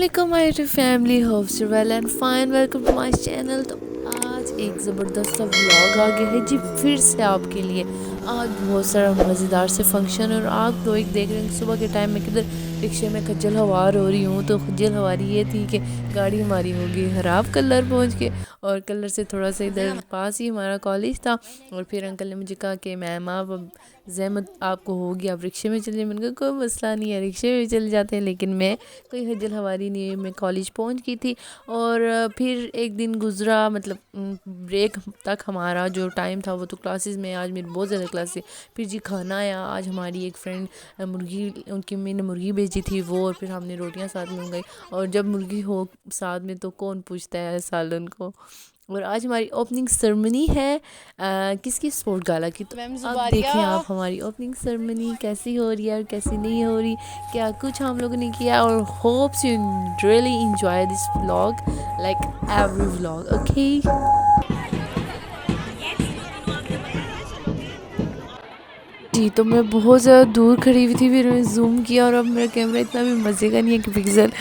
अस्सलाम my family, hope you well and fine. Welcome to my channel. तो आज एक ज़बरदस्त सा व्लॉग आ गया है जी फिर से आपके लिए। आज बहुत सारा मज़ेदार से फंक्शन और आप लोग देख रहे हैं सुबह के टाइम में किधर रिक्शे में खज्जल हवार हो रही हूँ। तो खज्जल हवारी ये थी कि गाड़ी हमारी होगी ख़राब कलर पहुँच के, और कलर से थोड़ा सा इधर पास ही हमारा कॉलेज था। और फिर अंकल ने मुझे कहा कि मैम आप अब जहमत आपको होगी, आप रिक्शे में चलिए। मैंने कहा कोई मसला नहीं है, रिक्शे में चले जाते हैं। लेकिन मैं कोई खज्जल हवारी नहीं है, मैं कॉलेज पहुंच गई थी। और फिर एक दिन गुज़रा, मतलब ब्रेक तक हमारा जो टाइम था वो तो क्लासेस में, आज मेरी बहुत ज़्यादा क्लास थी। फिर जी खाना आया। आज हमारी एक फ्रेंड मुर्गी, उनकी मम्मी ने मुर्गी भेजी थी वो, और फिर हमने रोटियां साथ में मंगाई। और जब मुर्गी हो साथ में तो कौन पूछता है सालन को। और आज हमारी ओपनिंग सेरेमनी है किसकी, स्पोर्ट गाला की। तो अब देखें आप हमारी ओपनिंग सेरेमनी कैसी हो रही है और कैसी नहीं हो रही, क्या कुछ हम लोगों ने किया। और hopes you really enjoy this vlog like every vlog, okay. जी तो मैं बहुत ज़्यादा दूर खड़ी हुई थी, फिर मैंने जूम किया और अब मेरा कैमरा इतना भी मज़े का नहीं है कि पिक्सल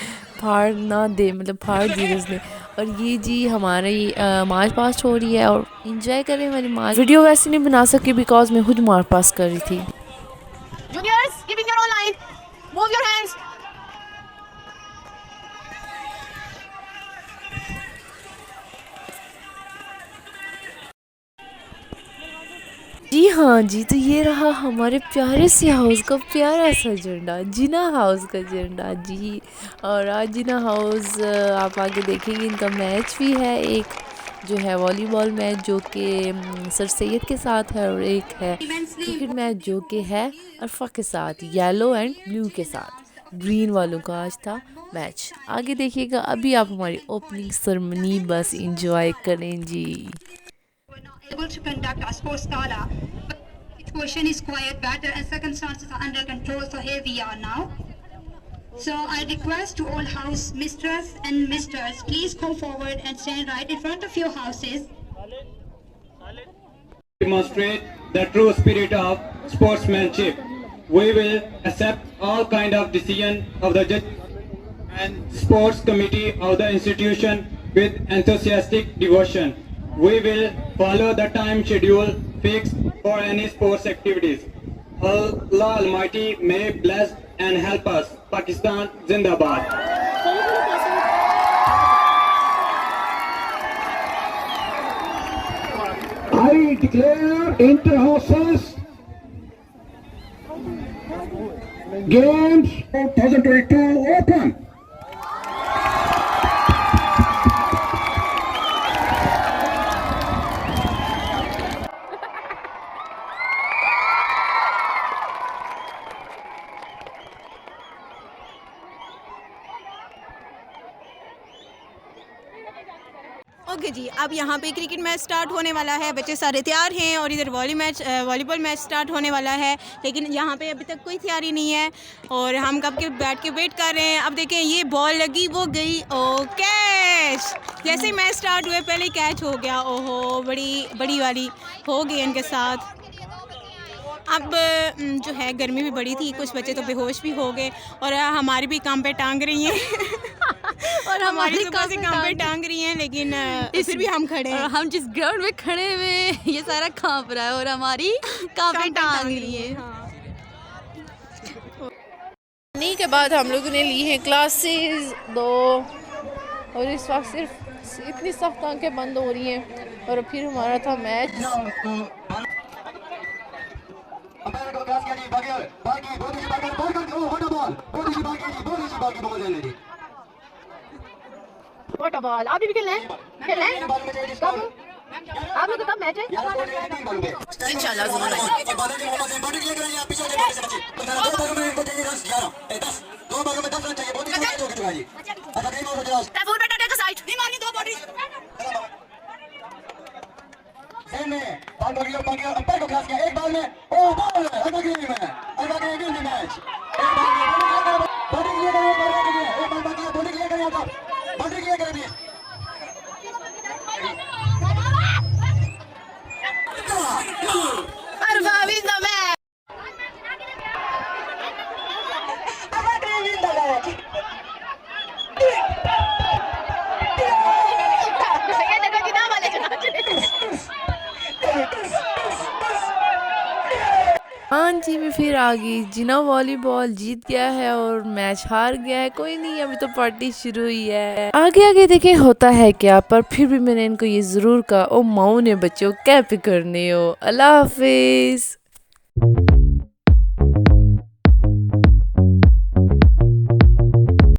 फाड़ ना दे, मतलब फाड़ दी उसने। और ये जी हमारी मार्च पास्ट हो रही है और इंजॉय करें हमारी मार्च। वीडियो वैसे नहीं बना सकी बिकॉज मैं खुद मार्च पास्ट कर रही थी। Juniors, keeping your own line. Move your hands. जी हाँ जी, तो ये रहा हमारे प्यारे से हाउस का प्यारा सा झंडा, जिना हाउस का झंडा जी। और आज जिना हाउस आप आगे देखेंगे इनका मैच भी है, एक जो है वॉलीबॉल मैच जो कि सर सैयद के साथ है, और एक है क्रिकेट मैच जो कि है अरफा के साथ, येलो एंड ब्लू के साथ। ग्रीन वालों का आज था मैच। आगे देखिएगा। अभी आप हमारी ओपनिंग सेरेमनी बस इंजॉय करें जी। We're not able to conduct our sports gala, but the situation is quite better and circumstances are under control, so here we are now. So I request to all house mistress and misters, please come forward and stand right in front of your houses. Demonstrate the true spirit of sportsmanship. We will accept all kind of decision of the judge and sports committee of the institution with enthusiastic devotion. We will follow the time schedule fixed for any sports activities. Allah Almighty may bless and help us. Pakistan Zindabad. I declare inter-houses games 2022 open. Okay जी, अब यहाँ पे cricket match start होने वाला है। बच्चे सारे तैयार हैं और इधर वॉलीबॉल मैच स्टार्ट होने वाला है, लेकिन यहाँ पे अभी तक कोई तैयारी नहीं है और हम कब के बैठ के वेट कर रहे हैं। अब देखें, ये बॉल लगी, वो गई, ओ कैच। जैसे ही मैच स्टार्ट हुए पहले ही कैच हो गया। ओहो, बड़ी वाली हो गई इनके साथ। अब जो है गर्मी भी बड़ी थी, कुछ बच्चे तो बेहोश भी हो गए और हमारी भी काम पे टांग रही हैं और हमारी सुबह से काम पे टांग रही हैं, लेकिन फिर भी हम खड़े हैं। हम जिस ग्राउंड में खड़े हुए ये सारा कांप रहा है और हमारी काम पे टांग रही है। नहीं के बाद हम लोगों ने ली हैं क्लासेस 2 और इस वक्त सिर्फ इतनी सख्त आंखें बंद हो रही हैं। और फिर हमारा था मैच। बॉल आप भी खेलना है? आप लोग कब मैच है? इंशाल्लाह ज़रूर अंपायर को खास किया एक बॉल में, ओ बॉल अल्बा ग्रीन में, अल्बा ग्रीन ने मैच एक बॉल में बॉलिंग किया, एक बॉल बाकी है, बॉलिंग किया आप बॉलिंग किया करें। Arva win the match. Arva win the match. हाँ जी, मैं फिर आ गई। जिना वॉलीबॉल जीत गया है और मैच हार गया है। कोई नहीं, अभी तो पार्टी शुरू हुई है। आगे आगे देखें होता है क्या, पर फिर भी मैंने इनको ये ज़रूर कहा, ओ माऊ ने बच्चों क्या फिक्र नहीं हो। अल्लाह हाफिज़।